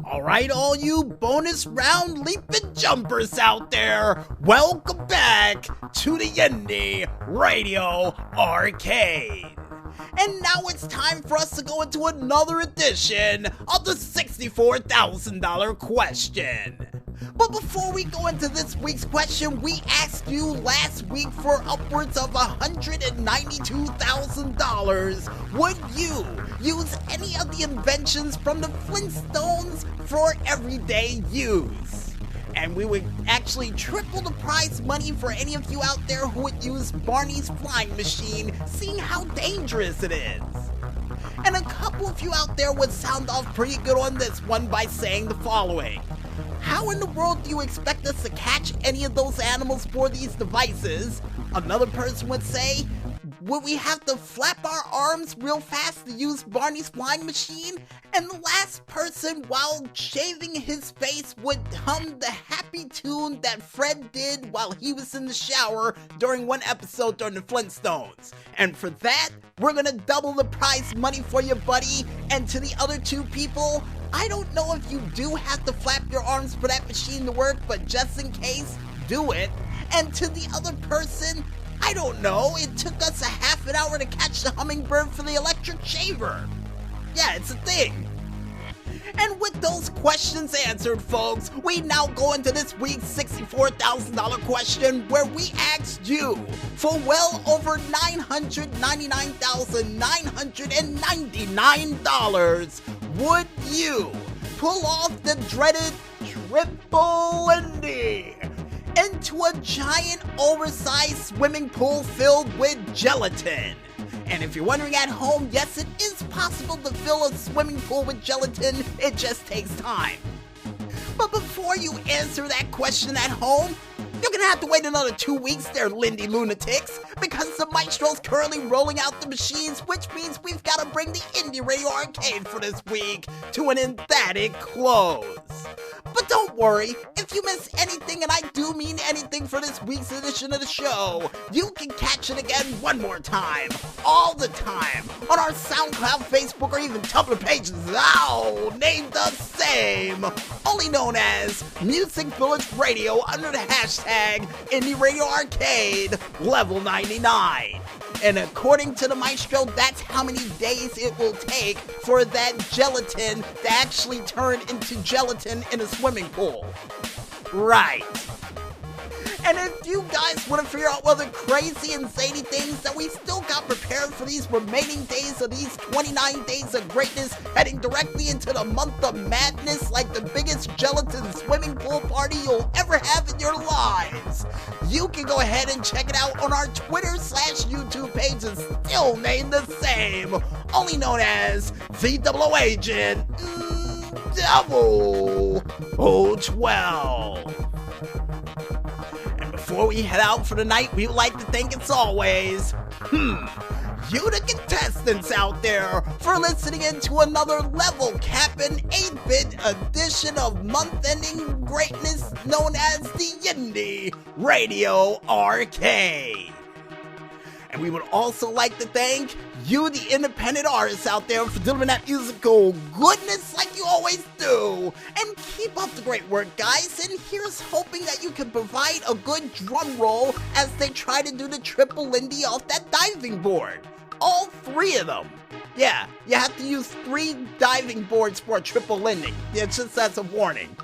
Alright, all you bonus round leaping jumpers out there, welcome back to the Indy Radio Arcade. And now it's time for us to go into another edition of the $64,000 question. But before we go into this week's question, we asked you last week for upwards of $192,000. Would you use any of the inventions from the Flintstones for everyday use? And we would actually triple the prize money for any of you out there who would use Barney's flying machine, seeing how dangerous it is. And a couple of you out there would sound off pretty good on this one by saying the following. How in the world do you expect us to catch any of those animals for these devices? Another person would say, would we have to flap our arms real fast to use Barney's flying machine? And the last person, while shaving his face, would hum the happy tune that Fred did while he was in the shower during one episode during the Flintstones. And for that, we're gonna double the prize money for you, buddy. And to the other two people, I don't know if you do have to flap your arms for that machine to work, but just in case, do it. And to the other person, I don't know, it took us a half an hour to catch the hummingbird for the electric shaver. Yeah, it's a thing. And with those questions answered, folks, we now go into this week's $64,000 question, where we asked you for well over $999,999. Would you pull off the dreaded Triple Indy into a giant oversized swimming pool filled with gelatin? And if you're wondering at home, yes, it is possible to fill a swimming pool with gelatin, it just takes time. But before you answer that question at home, you're gonna have to wait another 2 weeks there, Lindy lunatics, because the Maestro's currently rolling out the machines, which means we've gotta bring the Indy Radio Arcade for this week to an emphatic close. But don't worry, if you miss anything, and I do mean anything for this week's edition of the show, you can catch it again one more time, all the time, on our SoundCloud, Facebook, or even Tumblr pages, now named the same, only known as Music Village Radio under the hashtag Indy Radio Arcade Level 99. And according to the Maestro, that's how many days it will take for that gelatin to actually turn into gelatin in a swimming pool. Right. And if you guys want to figure out other crazy and zany things that we still got prepared for these remaining days of these 29 days of greatness, heading directly into the month of madness like the biggest gelatin swimming pool party you'll ever have in your lives, you can go ahead and check it out on our Twitter/YouTube pages, still named the same, only known as the Double Agent 0012. Before we head out for the night, we would like to thank, as always, you the contestants out there, for listening in to another level-capping 8-bit edition of month-ending greatness known as the Indy Radio Arcade. And we would also like to thank you, the independent artists out there, for delivering that musical goodness like you always do. And keep up the great work, guys. And here's hoping that you can provide a good drum roll as they try to do the Triple Indy off that diving board. All 3 of them. Yeah, you have to use 3 diving boards for a Triple Indy. It's just as a warning.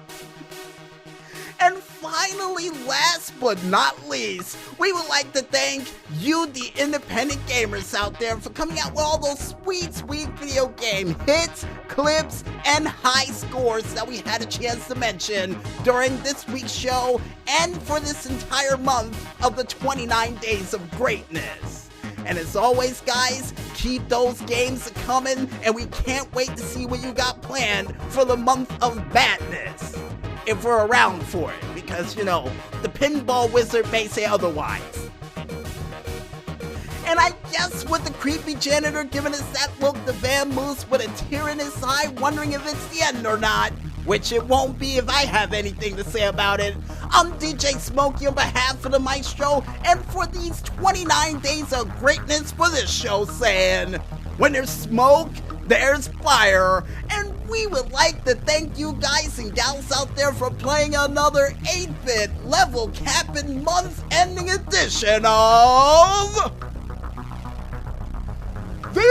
And finally, last but not least, we would like to thank you, the independent gamers out there, for coming out with all those sweet video game hits, clips, and high scores that we had a chance to mention during this week's show and for this entire month of the 29 days of greatness. And as always, guys, keep those games coming, and we can't wait to see what you got planned for the month of badness. If we're around for it, because, you know, the pinball wizard may say otherwise. And I guess with the creepy janitor giving us that look, the Van Moose with a tear in his eye, wondering if it's the end or not, which it won't be if I have anything to say about it, I'm DJ Smokey on behalf of the Maestro, and for these 29 days of greatness for this show, saying, when there's smoke, there's fire, and we would like to thank you guys and gals out there for playing another 8-bit level capping month-ending edition of the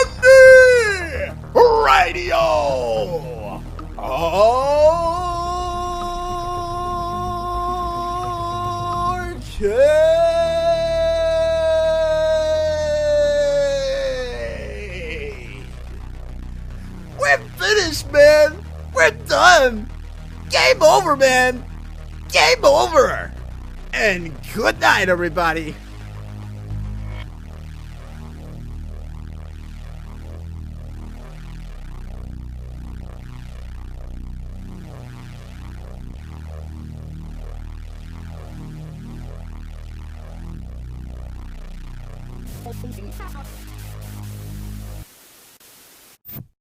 Indy Radio Arcade. We're finished, man. We're done. Game over, man. Game over. And good night, everybody. Thank you.